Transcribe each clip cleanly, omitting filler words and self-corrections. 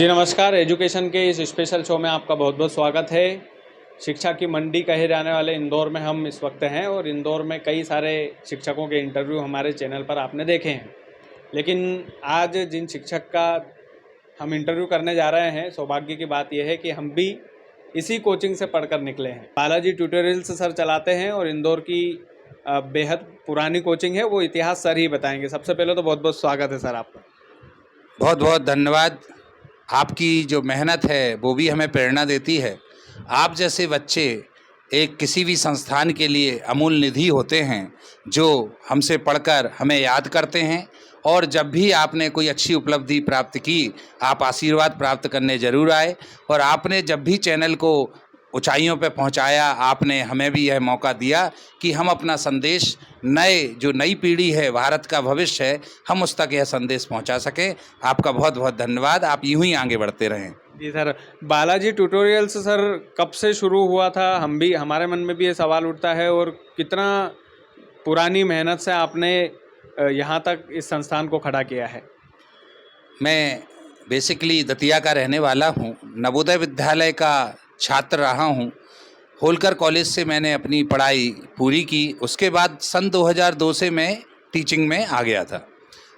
जी नमस्कार। एजुकेशन के इस स्पेशल शो में आपका बहुत बहुत स्वागत है। शिक्षा की मंडी कहे जाने वाले इंदौर में हम इस वक्त हैं और इंदौर में कई सारे शिक्षकों के इंटरव्यू हमारे चैनल पर आपने देखे हैं। लेकिन आज जिन शिक्षक का हम इंटरव्यू करने जा रहे हैं, सौभाग्य की बात यह है कि हम भी इसी कोचिंग से पढ़कर निकले हैं। बालाजी ट्यूटोरियल्स सर चलाते हैं और इंदौर की बेहद पुरानी कोचिंग है, वो इतिहास सर ही बताएंगे। सबसे पहले तो बहुत बहुत स्वागत है सर आपका। बहुत बहुत धन्यवाद। आपकी जो मेहनत है वो भी हमें प्रेरणा देती है। आप जैसे बच्चे एक किसी भी संस्थान के लिए अमूल्य निधि होते हैं, जो हमसे पढ़कर हमें याद करते हैं, और जब भी आपने कोई अच्छी उपलब्धि प्राप्त की, आप आशीर्वाद प्राप्त करने ज़रूर आए। और आपने जब भी चैनल को ऊंचाइयों पर पहुंचाया, आपने हमें भी यह मौका दिया कि हम अपना संदेश जो नई पीढ़ी है, भारत का भविष्य है, हम उस तक यह संदेश पहुंचा सकें। आपका बहुत बहुत धन्यवाद। आप यूं ही आगे बढ़ते रहें। जी सर, बालाजी ट्यूटोरियल्स सर कब से शुरू हुआ था? हमारे मन में भी ये सवाल उठता है, और कितना पुरानी मेहनत से आपने यहाँ तक इस संस्थान को खड़ा किया है? मैं बेसिकली दतिया का रहने वाला हूँ, नवोदय विद्यालय का छात्र रहा हूँ। होलकर कॉलेज से मैंने अपनी पढ़ाई पूरी की। उसके बाद सन 2002 से मैं टीचिंग में आ गया था।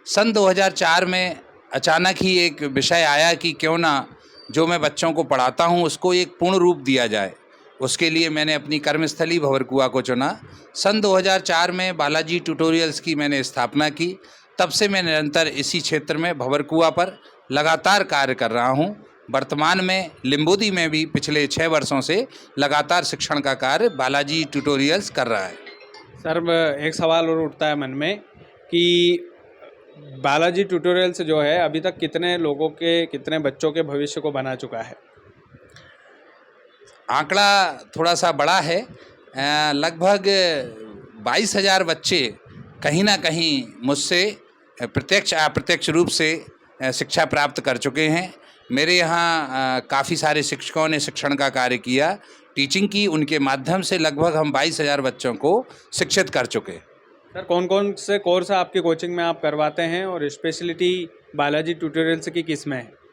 सन 2004 में अचानक ही एक विषय आया कि क्यों ना जो मैं बच्चों को पढ़ाता हूँ उसको एक पूर्ण रूप दिया जाए। उसके लिए मैंने अपनी कर्मस्थली भंवरकुआ को चुना। सन 2004 में बालाजी ट्यूटोरियल्स की मैंने स्थापना की। तब से मैं निरंतर इसी क्षेत्र में भंवरकुआ पर लगातार कार्य कर रहा हूँ। वर्तमान में लिम्बोदी में भी पिछले 6 वर्षों से लगातार शिक्षण का कार्य बालाजी ट्यूटोरियल्स कर रहा है। सर, एक सवाल और उठता है मन में कि बालाजी ट्यूटोरियल्स जो है अभी तक कितने बच्चों के भविष्य को बना चुका है? आंकड़ा थोड़ा सा बड़ा है। लगभग 22,000 बच्चे कहीं ना कहीं मुझसे प्रत्यक्ष अप्रत्यक्ष रूप से शिक्षा प्राप्त कर चुके हैं। मेरे यहाँ काफ़ी सारे शिक्षकों ने शिक्षण का कार्य किया, टीचिंग की। उनके माध्यम से लगभग हम 22,000 बच्चों को शिक्षित कर चुके। सर, कौन कौन से कोर्स आपकी कोचिंग में आप करवाते हैं, और स्पेशलिटी बालाजी ट्यूटोरियल्स की किस में है?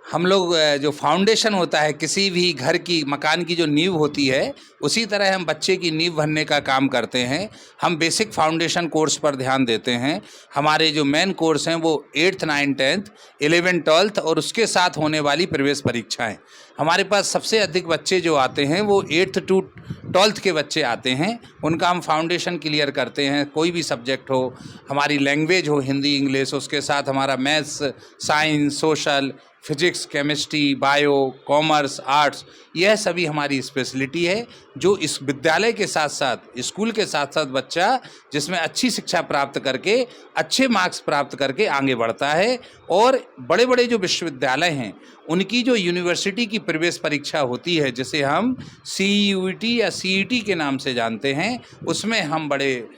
हम लोग जो फाउंडेशन होता है किसी भी घर की, मकान की जो नींव होती है, उसी तरह हम बच्चे की नींव भरने का काम करते हैं। हम बेसिक फाउंडेशन कोर्स पर ध्यान देते हैं। हमारे जो मेन कोर्स हैं वो 8th 9th 10th 11th 12th और उसके साथ होने वाली प्रवेश परीक्षाएं। हमारे पास सबसे अधिक बच्चे जो आते हैं वो 8th to 12th के बच्चे आते हैं। उनका हम फाउंडेशन क्लियर करते हैं। कोई भी सब्जेक्ट हो, हमारी लैंग्वेज हो हिंदी इंग्लिश, उसके साथ हमारा maths, science, social, physics, chemistry, bio, commerce, arts, यह सभी हमारी स्पेशलिटी है। जो इस विद्यालय के साथ साथ, स्कूल के साथ साथ बच्चा जिसमें अच्छी शिक्षा प्राप्त करके, अच्छे मार्क्स प्राप्त करके आगे बढ़ता है। और बड़े बड़े जो विश्वविद्यालय हैं उनकी जो यूनिवर्सिटी की प्रवेश परीक्षा होती है, जिसे हम CUET या CET के नाम से जानते हैं, उसमें हम बड़े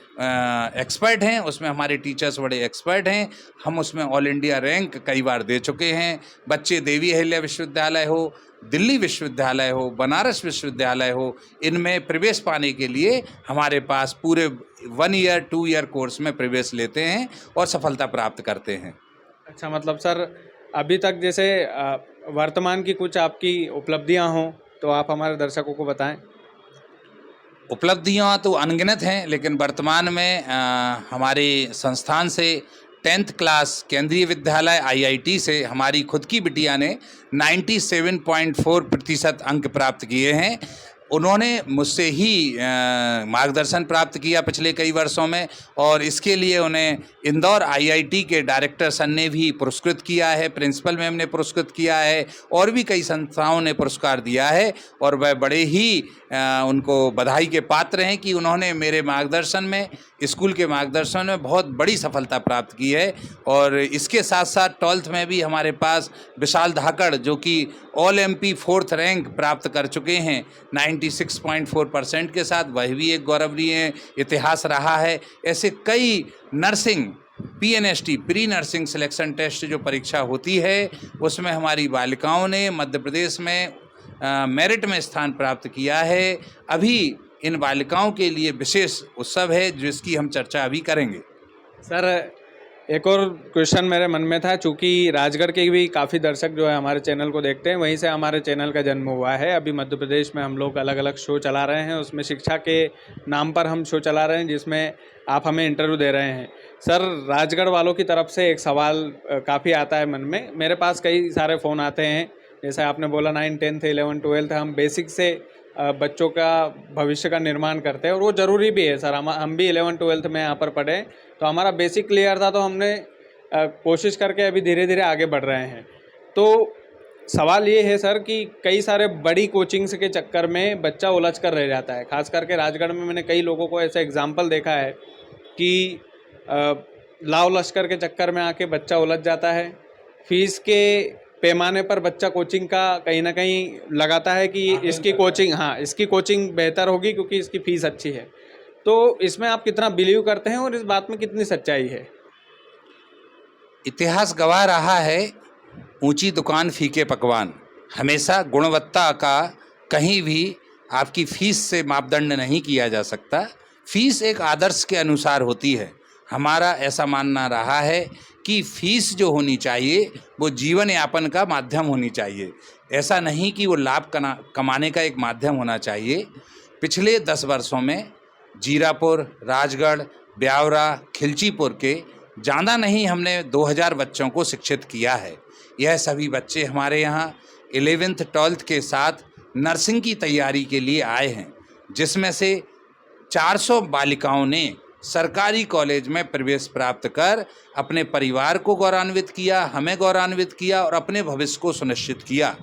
एक्सपर्ट हैं। उसमें हमारे टीचर्स बड़े एक्सपर्ट हैं। हम उसमें ऑल इंडिया रैंक कई बार दे चुके हैं। बच्चे देवी अहिल्या विश्वविद्यालय हो, दिल्ली विश्वविद्यालय हो, बनारस विश्वविद्यालय हो, इनमें प्रवेश पाने के लिए हमारे पास पूरे 1 ईयर 2 ईयर कोर्स में प्रवेश लेते हैं और सफलता प्राप्त करते हैं। अच्छा, मतलब सर अभी तक जैसे वर्तमान की कुछ आपकी उपलब्धियां हों तो आप हमारे दर्शकों को बताएं। उपलब्धियां तो अनगिनत हैं, लेकिन वर्तमान में हमारे संस्थान से 10th क्लास केंद्रीय विद्यालय IIT से हमारी खुद की बिटिया ने 97.4% अंक प्राप्त किए हैं। उन्होंने मुझसे ही मार्गदर्शन प्राप्त किया पिछले कई वर्षों में, और इसके लिए उन्हें इंदौर IIT के डायरेक्टर सर ने भी पुरस्कृत किया है, प्रिंसिपल मैम ने पुरस्कृत किया है, और भी कई संस्थाओं ने पुरस्कार दिया है। और वह बड़े ही उनको बधाई के पात्र हैं कि उन्होंने मेरे मार्गदर्शन में, स्कूल के मार्गदर्शन में बहुत बड़ी सफलता प्राप्त की है। और इसके साथ साथ 12th में भी हमारे पास विशाल धाकड़, जो कि ऑल MP 4th रैंक प्राप्त कर चुके हैं 96.4% के साथ, वह भी एक गौरवनीय इतिहास रहा है। ऐसे कई nursing PNST pre nursing selection test जो परीक्षा होती है, उसमें हमारी बालिकाओं ने मध्य प्रदेश में मेरिट में स्थान प्राप्त किया है। अभी इन बालिकाओं के लिए विशेष उत्सव है जिसकी हम चर्चा अभी करेंगे। सर, एक और क्वेश्चन मेरे मन में था, चूँकि राजगढ़ के भी काफ़ी दर्शक जो है हमारे चैनल को देखते हैं, वहीं से हमारे चैनल का जन्म हुआ है। अभी मध्य प्रदेश में हम लोग अलग-अलग शो चला रहे हैं, उसमें शिक्षा के नाम पर हम शो चला रहे हैं, जिसमें आप हमें इंटरव्यू दे रहे हैं। सर, राजगढ़ वालों की तरफ से एक सवाल काफ़ी आता है मन में। मेरे पास कई सारे फ़ोन आते हैं, जैसे आपने बोला 9, 10th, 11, 12th हम बेसिक से बच्चों का भविष्य का निर्माण करते हैं, और वो ज़रूरी भी है सर। हम भी 11, 12th में यहाँ पर पढ़े, तो हमारा बेसिक क्लियर था, तो हमने कोशिश करके अभी धीरे-धीरे आगे बढ़ रहे हैं। तो सवाल ये है सर कि कई सारे बड़ी कोचिंग्स के चक्कर में बच्चा उलझ कर रह जाता है। ख़ास करके राजगढ़ में मैंने कई लोगों को ऐसा एग्ज़ाम्पल देखा है कि लाव लश्कर के चक्कर में आके बच्चा उलझ जाता है। फ़ीस के पैमाने पर बच्चा कोचिंग का कहीं न कहीं लगाता है कि इसकी कोचिंग, हाँ, इसकी कोचिंग बेहतर होगी क्योंकि इसकी फ़ीस अच्छी है। तो इसमें आप कितना बिलीव करते हैं और इस बात में कितनी सच्चाई है? इतिहास गवाह रहा है, ऊंची दुकान फीके पकवान। हमेशा गुणवत्ता का कहीं भी आपकी फीस से मापदंड नहीं किया जा सकता। फीस एक आदर्श के अनुसार होती है। हमारा ऐसा मानना रहा है कि फीस जो होनी चाहिए वो जीवन यापन का माध्यम होनी चाहिए, ऐसा नहीं कि वो लाभ कमाने का एक माध्यम होना चाहिए। पिछले 10 वर्षों में जीरापुर, राजगढ़, ब्यावरा, खिलचीपुर के ज़्यादा नहीं हमने 2000 बच्चों को शिक्षित किया है। यह सभी बच्चे हमारे यहाँ 11th 12th के साथ नर्सिंग की तैयारी के लिए आए हैं, जिसमें से 400 बालिकाओं ने सरकारी कॉलेज में प्रवेश प्राप्त कर अपने परिवार को गौरवान्वित किया, हमें गौरवान्वित किया और अपने भविष्य को सुनिश्चित किया।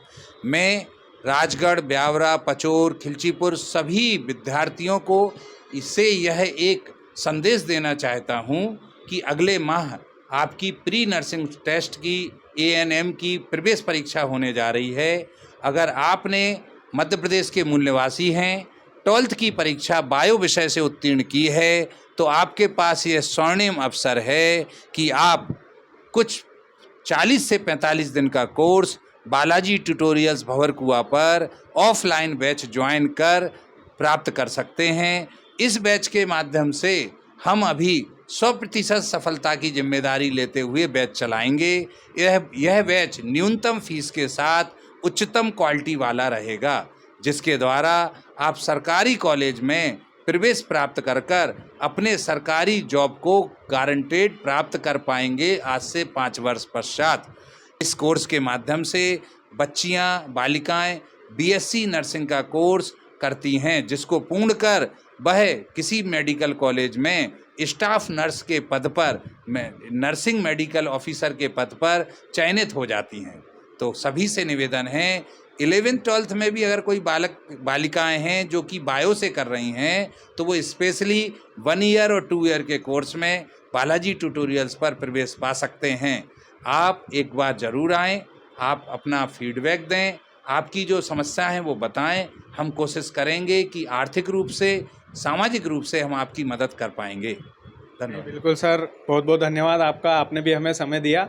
मैं राजगढ़, ब्यावरा, पचोर, खिलचीपुर सभी विद्यार्थियों को इससे यह एक संदेश देना चाहता हूँ कि अगले माह आपकी प्री नर्सिंग टेस्ट की ANM की प्रवेश परीक्षा होने जा रही है। अगर आपने मध्य प्रदेश के मूल निवासी हैं, 12th की परीक्षा बायो विषय से उत्तीर्ण की है, तो आपके पास ये स्वर्णिम अवसर है कि आप कुछ 40 से 45 दिन का कोर्स बालाजी ट्यूटोरियल्स भंवरकुआ पर ऑफलाइन बैच ज्वाइन कर प्राप्त कर सकते हैं। इस बैच के माध्यम से हम अभी 100% सफलता की जिम्मेदारी लेते हुए बैच चलाएंगे। यह बैच न्यूनतम फीस के साथ उच्चतम क्वालिटी वाला रहेगा, जिसके द्वारा आप सरकारी कॉलेज में प्रवेश प्राप्त कर अपने सरकारी जॉब को गारंटेड प्राप्त कर पाएंगे आज से 5 वर्ष पश्चात। इस कोर्स के माध्यम से बच्चियां, बालिकाएं BSc नर्सिंग का कोर्स करती हैं, जिसको पूर्ण कर वह किसी मेडिकल कॉलेज में स्टाफ नर्स के पद पर, नर्सिंग मेडिकल ऑफिसर के पद पर चयनित हो जाती हैं। तो सभी से निवेदन है, 11th 12th में भी अगर कोई बालिकाएं हैं जो कि बायो से कर रही हैं, तो वो स्पेशली 1 ईयर और 2 ईयर के कोर्स में बालाजी ट्यूटोरियल्स पर प्रवेश पा सकते हैं। आप एक बार ज़रूर आएँ, आप अपना फीडबैक दें, आपकी जो समस्या है वो बताएं। हम कोशिश करेंगे कि आर्थिक रूप से, सामाजिक रूप से हम आपकी मदद कर पाएंगे। धन्यवाद। बिल्कुल सर, बहुत बहुत धन्यवाद आपका, आपने भी हमें समय दिया।